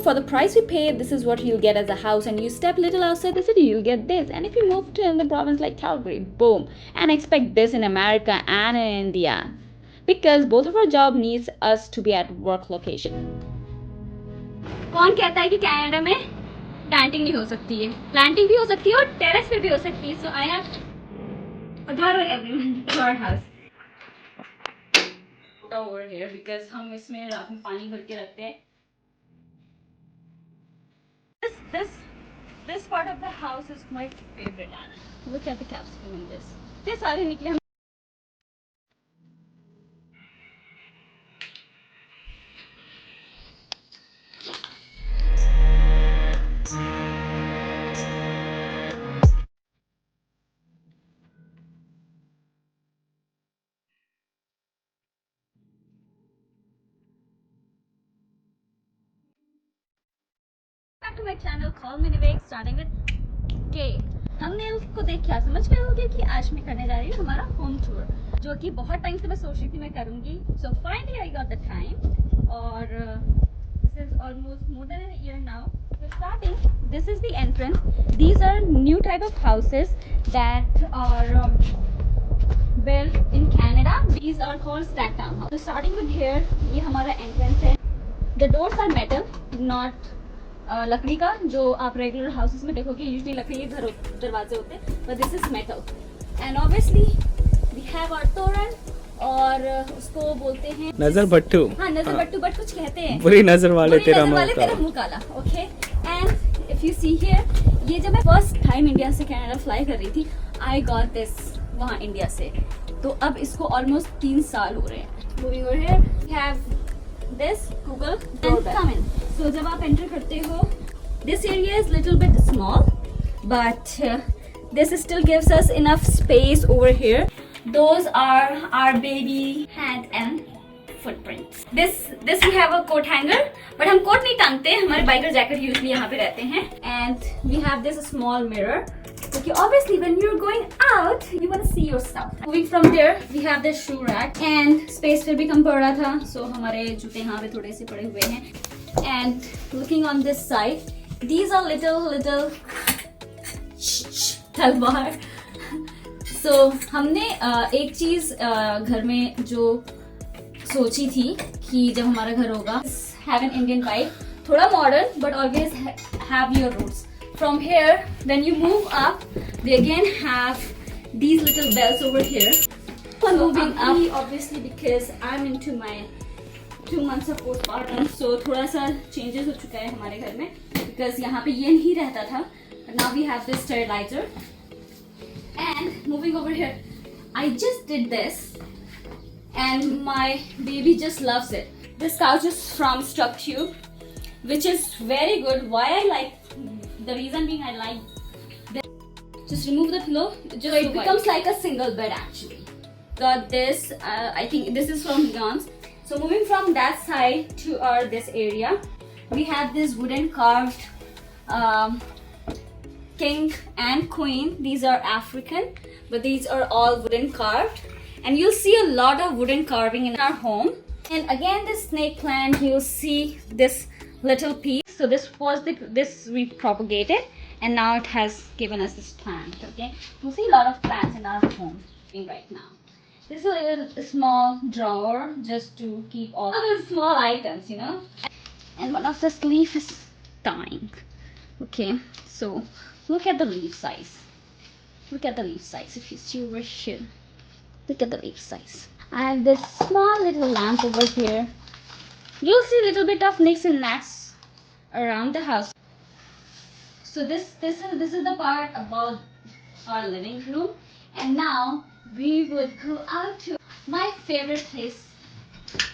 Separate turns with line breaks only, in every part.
for the price we pay, this is what you'll get as a house. And you step little outside the city, you'll get this. And if you move to the province like Calgary, boom, and expect this in America and in India, because both of our job needs us to be at work location. कौन कहता है कि Canada में planting नहीं हो सकती है? Planting भी हो सकती है और टेरेस पे भी हो सकती है. सो आई हैव घर everyone house over here because हम इसमें रात में पानी भर के रखते हैं. This part of the house is my favorite. Look at the capsicum in this. ये सारे निकले हम. Back to my channel, call me Nivek, starting with K. हमने उसको देख क्या समझ गए होंगे कि आज मैं करने जा रही हूँ हमारा होम टूर, जो कि बहुत टाइम से मैं सोच रही थी मैं करूँगी. So finally I got the time और this is almost more than an year now. Starting, this is the entrance. These are new type of houses that are built in Canada. These are called stack town house. So starting with here, ये हमारा entrance है. The doors are metal, not लकड़ी का, जो आप regular houses में देखोगे usually लकड़ी के घर दरवाजे होते हैं, but this is metal. And obviously we have our toran, और उसको बोलते हैं
नजर भट्टू.
हाँ, नजर भट्टू, बट कुछ कहते हैं
बुरी नजर वाले तेरा
मुंह काला. Okay, and if you see here, ये जब मैं फर्स्ट टाइम इंडिया से कनाडा फ्लाई कर रही थी, आई गॉट दिस वहाँ इंडिया से. तो अब इसको ऑलमोस्ट 3 साल हो रहे हैं. Moving over here we have this Google and come in. So जब आप enter करते हो, this area is little bit small, but this still gives us enough space over here. Those are our baby hand and footprints. This we have a coat hanger, but हम coat नहीं टांगते, हमारे biker jacket usually यहाँ पे रहते हैं. And we have this small mirror. Okay, obviously when you're going out, you want to see your stuff. Moving from there, we have this shoe rack and space फिर भी कम पड़ रहा था, so हमारे जूते यहाँ पे थोड़े से पड़े हुए हैं. And looking on this side, these are little तलवार. So हमने एक चीज घर में जो सोची थी कि जब हमारा घर होगा, have an Indian vibe, थोड़ा modern but always have your roots. From here, when you move up, we again have these little bells over here. So moving up, obviously because I'm into my 2 months of postpartum, so थोड़ा सा changes हो चुका है हमारे घर में, because यहाँ पे ये नहीं रहता था. Now we have this sterilizer. And moving over here, I just did this, and my baby just loves it. This couch is from Structube, which is very good. Why I like, the reason being I like this. Just remove the pillow, so it becomes like a single bed actually. Got this, I think this is from Gans. So moving from that side to our this area, we have this wooden carved king and queen. These are African, but these are all wooden carved, and you'll see a lot of wooden carving in our home. And again, this snake plant, you'll see this little piece. So this we propagated, and now it has given us this plant. Okay, you see a lot of plants in our home right now. This is a little small drawer just to keep all the small items, you know. And one of this leaf is dying. Okay, so look at the leaf size. Look at the leaf size. If you see over here, look at the leaf size. I have this small little lamp over here. You'll see a little bit of nicks and knacks around the house. So this is the part about our living room, and now we would go out to my favorite place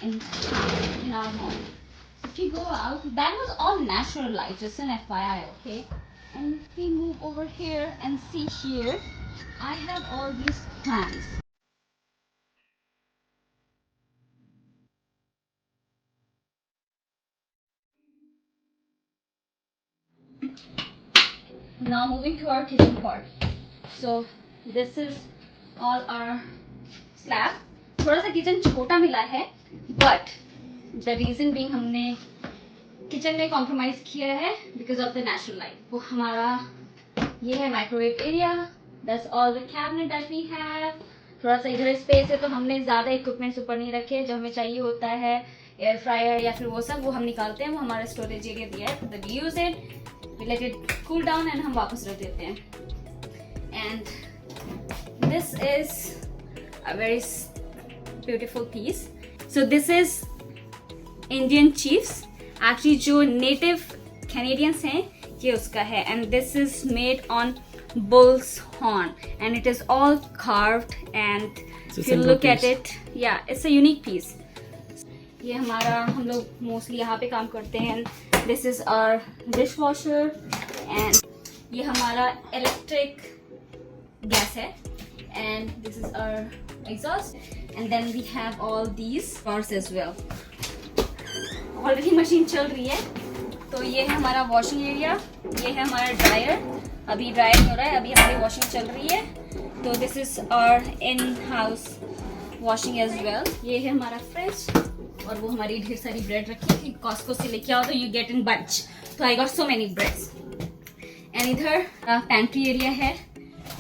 in our home. If you go out, that was all natural light, just an FYI, okay? And if we move over here and see here, I have all these plants. Now moving to our kitchen part. So this is all our slab. थोड़ा सा kitchen छोटा मिला है, but the reason being हमने kitchen में compromise किया है because of the natural light. वो हमारा ये है microwave area, that's all the cabinet that we have. थोड़ा सा इधर स्पेस है तो हमने ज़्यादा इक्विपमेंट्स ऊपर नहीं रखे, जो हमें चाहिए होता है एयर फ्रायर या फिर वो सब वो हम निकालते हैं, वो हमारा स्टोरेज एरिया दिया है, that we use it, we let it cool down and हम वापस रख देते हैं। And this is a very beautiful piece. So this is Indian chiefs, actually जो नेटिव कैनेडियंस हैं ये उसका है, and this is made on bull's horn and it is all carved and if you look at it, yeah, it's a unique piece. ये हमारा हम लोग mostly यहाँ पे काम करते हैं। This is our dishwasher and ये हमारा इलेक्ट्रिक गैस है and this is our exhaust and then we have all these parts as well. Already machine चल रही है। तो ये है हमारा वॉशिंग एरिया, ये है हमारा ड्रायर, अभी ड्रायर हो रहा है, अभी हमारी वॉशिंग चल रही है। तो this is our in house washing as well. ये है हमारा फ्रिज और वो हमारी ढेर सारी ब्रेड रखी थी, कॉस्को से लेके आओ तो यू गेट इन बंच, तो I got so many breads. And इधर पैंट्री एरिया है,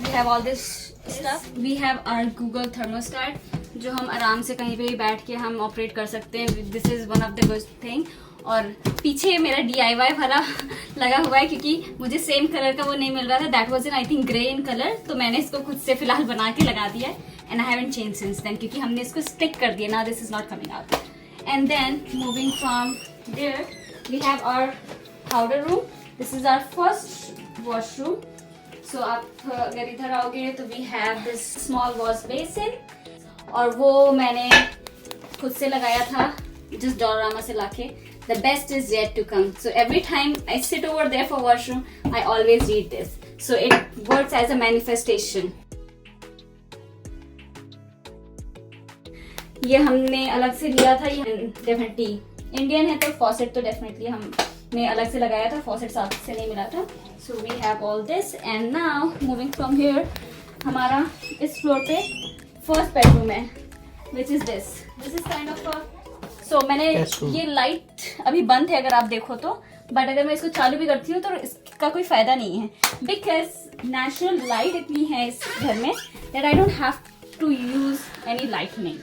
we have all this stuff, we have our Google thermostat जो हम आराम से कहीं पे भी बैठ के हम ऑपरेट कर सकते हैं। This is one of the good thing. और पीछे मेरा DIY वाला लगा हुआ है क्योंकि मुझे सेम कलर का वो नहीं मिल रहा था, that was in I think grey in colour, तो मैंने इसको खुद से फिलहाल बना के लगा दिया and I haven't change since then क्योंकि हमने इसको स्टिक कर दिया, now this is not coming out. And then moving from there we have our powder room, this is our first washroom. So आप अगर इधर आओगे तो we have this small wash basin और वो मैंने खुद से लगाया था जिस डोरामा से लाके। The best is yet to come. So every time I sit over there for washroom, I always read this. So it works as a manifestation. ये हमने अलग से लिया था, ये डेफिनेटली इंडियन है तो फॉसेट तो डेफिनेटली हमने अलग से लगाया था, फॉसेट साथ से नहीं मिला था। So we have all this and now moving from here, हमारा इस फ्लोर पे फर्स्ट बेडरूम है, which is this. This is kind of a मैंने ये लाइट अभी बंद है अगर आप देखो तो, बट अगर मैं इसको चालू भी करती हूँ तो इसका कोई फायदा नहीं है बिकॉज नेचुरल लाइट इतनी है इस घर में that I don't have to use any lightning.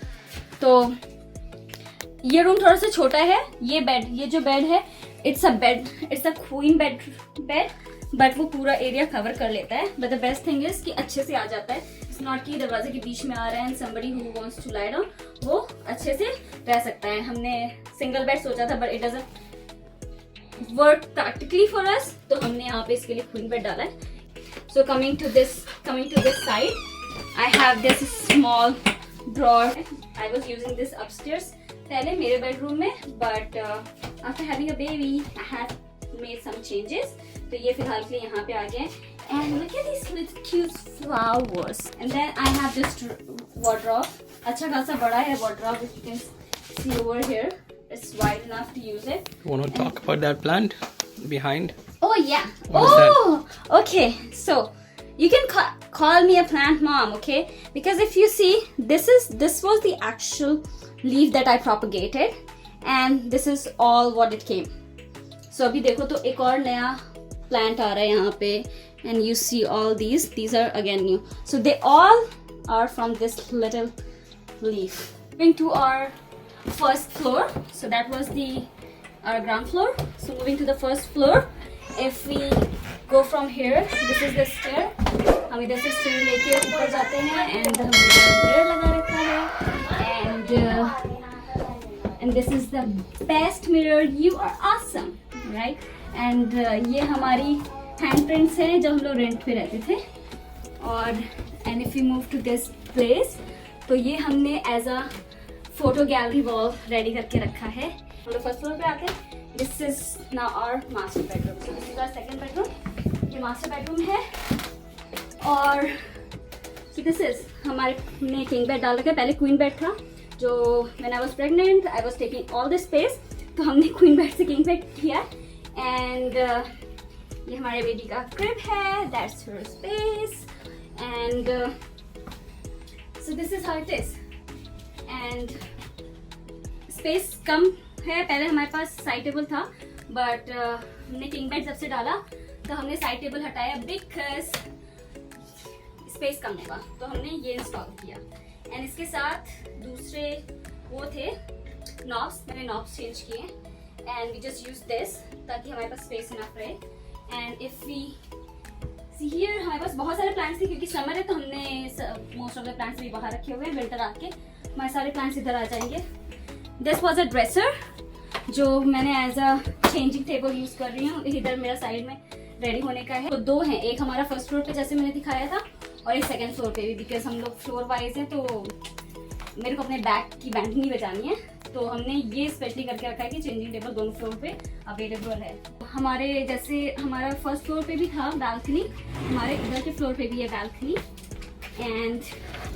तो ये रूम थोड़ा सा छोटा है, ये जो बेड है it's a queen bed but वो पूरा एरिया कवर कर लेता है। But the best thing is कि अच्छे से आ जाता है, इट्स नॉट कि दरवाजे के बीच में आ रहा है and somebody who wants to lie down वो अच्छे से रह सकता है। हमने सिंगल बेड सोचा था but it doesn't work practically for us, तो हमने यहाँ पे इसके लिए क्वीन बेड डाला है। So coming to this side I have this small drawer, I was using this upstairs पहले मेरे बेडरूम में, but after having a baby I have made some changes, तो ये फिलहाल के लिए यहाँ पे आ गए। And look at these little cute flowers. And then I have this wardrobe. अच्छा खासा बड़ा है wardrobe, if you can see over here. It's wide enough to use it.
You want to talk about that plant behind?
Oh yeah.
What is that?
Okay. So you can call me a plant mom, okay? Because if you see, this was the actual leaf that I propagated, and this is all what it came. So अभी देखो तो एक और नया plant आ रहा है यहाँ पे. And you see all these are again new, so they all are from this little leaf. Moving to our first floor, so that was our ground floor. So moving to the first floor, if we go from here, this is the stair. हम इधर से stair लेके ऊपर जाते हैं and हमने mirror लगा रखा है and this is the best mirror. You are awesome, right? And ये हमारी हैंड प्रिंट्स हैं जब हम लोग रेंट पे रहते थे। और and if you move to this place, तो ये हमने as a photo gallery wall ready करके रखा है। हम लोग फर्स्ट फ्लोर पे आते हैं, this is now our master bedroom. So this is our second bedroom, ये मास्टर बेडरूम है। और दिस इज हमने किंग बेड डाल रखा है, पहले क्वीन बेड था जो when I was pregnant I was taking all this space, तो हमने क्वीन बेड से किंग बेड किया। एंड ये हमारे बेटी का क्रिब है, that's her space and so this is how it is. And space कम है, पहले हमारे पास साइड टेबल था बट हमने किंग बेड जब से डाला तो हमने साइड टेबल हटाया बिकॉज स्पेस कम होगा, तो हमने ये इंस्टॉल किया। एंड इसके साथ दूसरे वो थे नॉब्स, मैंने नॉब्स चेंज किए and we just use this ताकि हमारे पास स्पेस इनफ रहे। And if we see here, हमारे पास बहुत सारे प्लांट्स थे क्योंकि समर है तो हमने मोस्ट ऑफ द प्लांट्स भी बाहर रखे हुए हैं। विंटर आके हमारे सारे प्लांट्स इधर आ जाएंगे। दिस वॉज अ ड्रेसर जो मैंने as a changing table use कर रही हूँ। इधर मेरा साइड में रेडी होने का है। तो दो हैं, एक हमारा फर्स्ट फ्लोर पे जैसे मैंने दिखाया था और एक सेकंड फ्लोर पे भी, बिकॉज हम लोग फ्लोर वाइज हैं तो मेरे को अपने बैग की बैंड नहीं बचानी है। तो हमने ये स्पेशली करके रखा है कि चेंजिंग टेबल दोनों फ्लोर पे अवेलेबल है। हमारे जैसे हमारा फर्स्ट फ्लोर पे भी था बैल्कनी, हमारे इधर के फ्लोर पे भी है balcony. And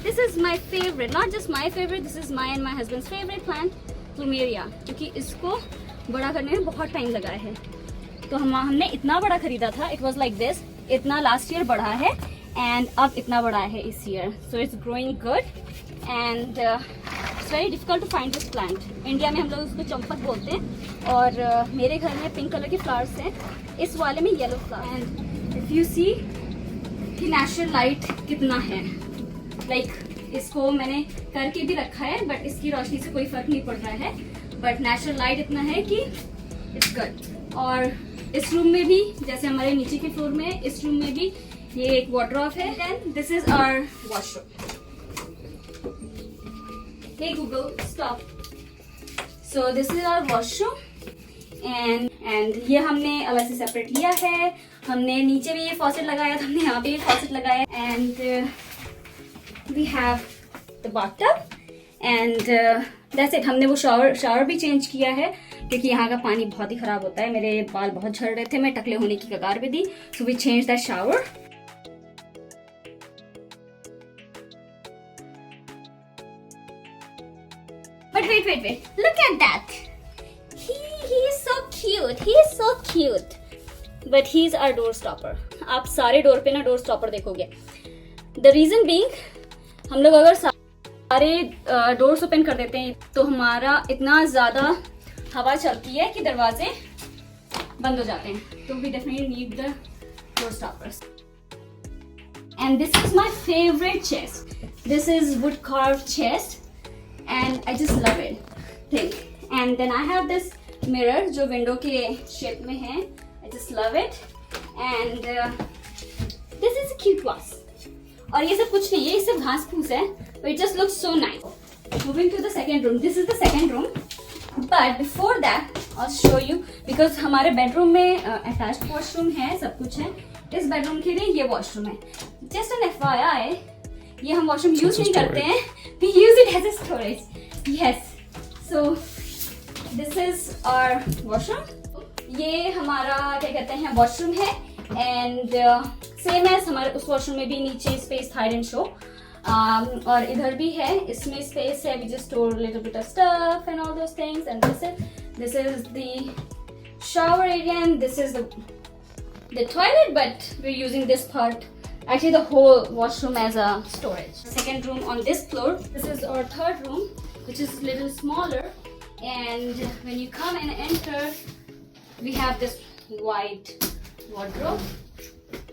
this is my favourite, not just my favourite, this is my and my husband's favourite plant plumeria, क्योंकि इसको बड़ा करने में बहुत टाइम लगा है। तो हमने इतना बड़ा खरीदा था, इट वॉज लाइक दिस, इतना लास्ट ईयर बढ़ा है एंड अब इतना बड़ा है इस year. So it's growing good and it's very difficult to find this plant. India में हम लोग उसको चंपक बोलते हैं और मेरे घर में पिंक कलर के फ्लावर्स हैं, इस वाले में yellow flower. And if you see कि नेचुरल लाइट कितना है, लाइक इसको मैंने करके भी रखा है बट इसकी रोशनी से कोई फर्क नहीं पड़ रहा है, बट नेचुरल लाइट इतना है कि इट्स गुड। और इस रूम में भी जैसे हमारे नीचे के फ्लोर में, इस रूम में भी ये एक वार्डरोब है। Then this is our washroom. Hey Google stop. So this is our washroom and ये हमने अलग से सेपरेट लिया है। हमने नीचे भी ये फॉसेट लगाया था, हमने यहाँ पे ये फॉसेट लगाया and we have the bathtub and that's it. हमने वो शावर भी चेंज किया है क्योंकि यहाँ का पानी बहुत ही खराब होता है। मेरे बाल बहुत झड़ रहे थे, मैं टकले होने की कगार पे थी, so we change that shower. But wait, look at that. He is so cute. He is so cute. But he is our door stopper. आप सारे डोर पे ना डोर स्टॉपर देखोगे। The reason being, हम लोग अगर सारे डोर्स ओपन कर देते हैं तो हमारा इतना ज्यादा हवा चलती है कि दरवाजे बंद हो जाते हैं। तो we definitely need the door stoppers. And this is my favorite chest. This is wood carved chest. And I just love it. Think. And then I have this mirror जो विंडो के शेप में है. I just love it. And this is a cute vase. और ये सब कुछ नहीं है, ये सब घास फूस है, but it just looks so nice. Moving to the second room. This is the second room. But before that, I'll show you because हमारे बेडरूम में attached washroom है, सब कुछ है. इस बेडरूम के लिए ये वॉशरूम है. Just an FYI, ये हम वॉशरूम यूज नहीं करते हैं, we use it as a storage. Yes. So this is our washroom. ये हमारा क्या कहते हैं वॉशरूम है एंड सेम एज हमारे उस वॉशरूम में भी नीचे स्पेस था एंड शो और इधर भी है, इसमें स्पेस है, we just store a little bit of stuff and all those things. And this is the shower area and this is the toilet, but we're using this part, actually the whole washroom, as a storage. Second room on this floor. This is our third room, which is a little smaller, and when you come and enter, we have this wide wardrobe,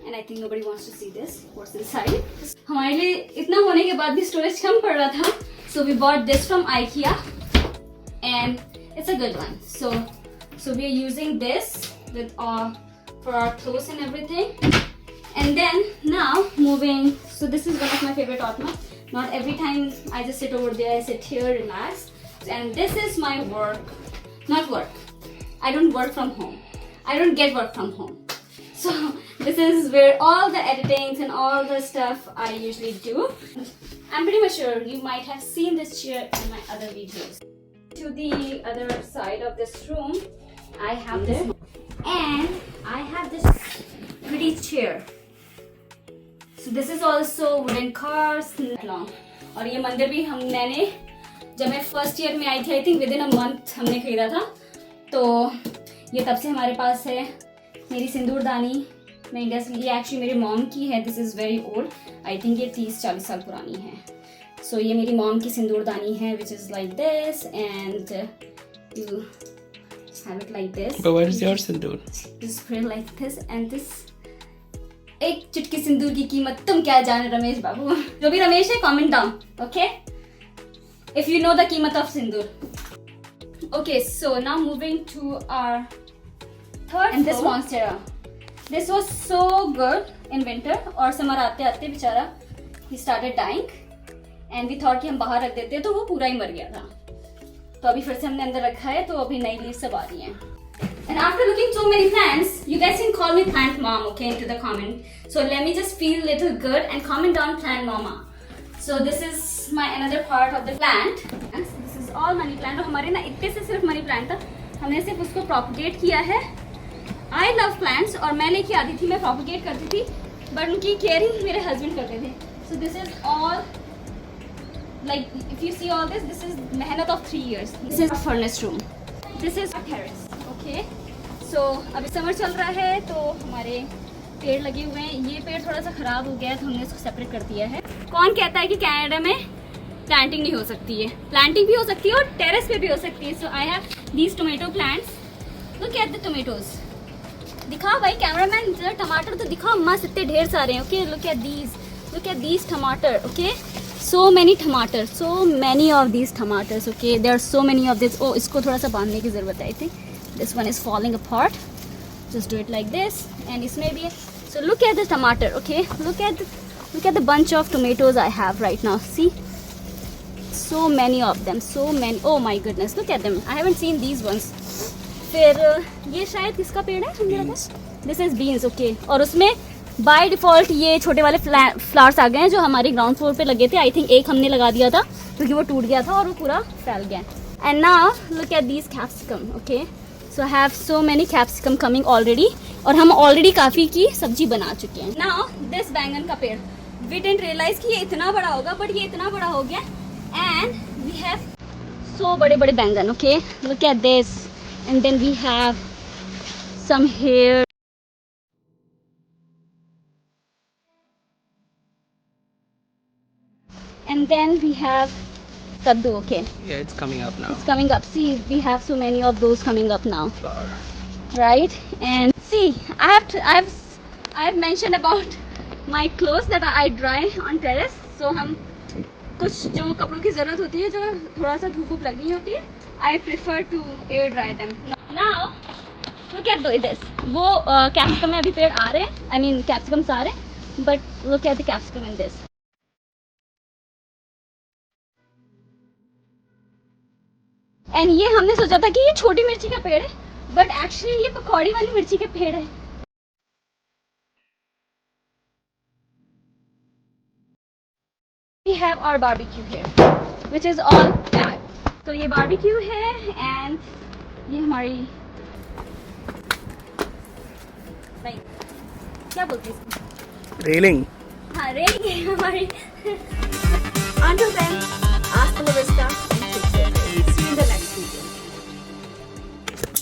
and I think nobody wants to see this, what's inside. हमारे लिए इतना होने के बाद भी storage कम पड़ रहा था, so we bought this from IKEA, and it's a good one. So we are using this with for our clothes and everything. And then now moving, so this is one of my favorite Ottoman. Not every time I just sit over there, I sit here, relax. And this is my work, not work. I don't work from home. I don't get work from home. So this is where all the editings and all the stuff I usually do. I'm pretty much sure you might have seen this chair in my other videos. To the other side of this room, I have this, and I have this pretty chair. So this is also wooden carved long. और ये मंदिर भी मैंने जब मैं first year में आई थी, I think with in a month हमने खरीदा था, तो ये तब से हमारे पास है. मेरी सिंदूरदानी मैं गेस, ये एक्चुअली मेरी मॉम की है. This is very old, I think ये 30-40 साल पुरानी है. सो ये मेरी मॉम की सिंदूरदानी है, which is like this, and you have it like this.
But where is your sindoor?
Just put it like this and this. एक चुटकी सिंदूर की कीमत तुम क्या जाने रमेश बाबू. जो भी रमेश है comment down, okay? If you know the कीमत of Sindoor. Okay, so now moving to our third and this monstera. This was so good in winter और समर आते आते बेचारा he started dying and we thought कि हम बाहर रख देते तो वो पूरा ही मर गया था. तो अभी फिर से हमने अंदर रखा है तो अभी नई लीव्स सब आ रही हैं. And after looking so many plants, you guys can call me plant mom, okay, into the comment. So let me just feel little good and comment down plant mama. So this is my another part of the plant. And this is all money plant. और हमारे ना इतने से सिर्फ money plant था, हमने सिर्फ उसको propagate किया है. I love plants और मैं लेके आती थी, मैं propagate करती थी, but उनकी caring मेरे husband करते थे. So this is all, like if you see all this is मेहनत of 3 years. This is our furnace room. This is our terrace. Okay. So अभी समर चल रहा है तो हमारे पेड़ लगे हुए हैं. ये पेड़ थोड़ा सा खराब हो गया है तो हमने इसको सेपरेट कर दिया है. कौन कहता है कि कनाडा में प्लांटिंग नहीं हो सकती है? प्लांटिंग भी हो सकती है और टेरेस पे भी हो सकती है. So I have these tomato plants. Look at the tomatoes. दिखाओ भाई कैमरामैन, जरा टमाटर तो दिखाओ. मस्त इतने ढेर सारे हैं. ओके, लुक एट दीज टमाटर. Okay, so many tomatoes, so many of these tomatoes. Okay, there are so many of this. Oh, इसको थोड़ा सा बांधने की ज़रूरत है. I think this one is falling apart. Just do it like this, and इसमें भी है. So look at the tomato. Okay, look at the bunch of tomatoes I have right now. See, so many of them, so many. Oh my goodness, look at them. I haven't seen these ones. फिर ये शायद किसका पेड़ है? This is beans. Okay, और उसमें by default ये छोटे वाले फ्लावर्स आ गए हैं जो हमारे ग्राउंड फ्लोर पे लगे थे. आई थिंक एक हमने लगा दिया था क्योंकि वो टूट गया था और वो पूरा फैल गया. And now look at these capsicum. Okay, so I have so many capsicum coming already और हम ऑलरेडी काफ़ी की सब्जी बना चुके हैं. नाउ दिस बैंगन का पेड़, वी डिडंट रियलाइज कि ये इतना बड़ा होगा, बट ये इतना बड़ा हो गया. एंड वी हैव सो बड़े बड़े बैंगन. Okay, look at this. And then we have some hair. And then we have kaddu. Okay,
Yeah, it's coming up now.
it's coming up. See, we have so many of those coming up now,
Flower.
right? And see, I've mentioned about my clothes that I dry on terrace. So हम कुछ जो कपड़ों की ज़रूरत होती है, जो थोड़ा सा धूप लगनी होती है, I prefer to air dry them. Now look at this. वो कैप्सिकम में अभी पेड़ आ रहे हैं. I mean कैप्सिकम्स आ रहे हैं, but look at the capsicum in this. And ये हमने सोचा था कि ये छोटी मिर्ची का पेड़ है, बट एक्चुअली ये पकौड़ी वाली मिर्ची के पेड़ है. We have our barbecue here, which is all that. तो ये barbecue है एंड ये हमारी क्या बोलते हैं इसको?
Railing.
हाँ, रेलिंग है हमारी. Until then.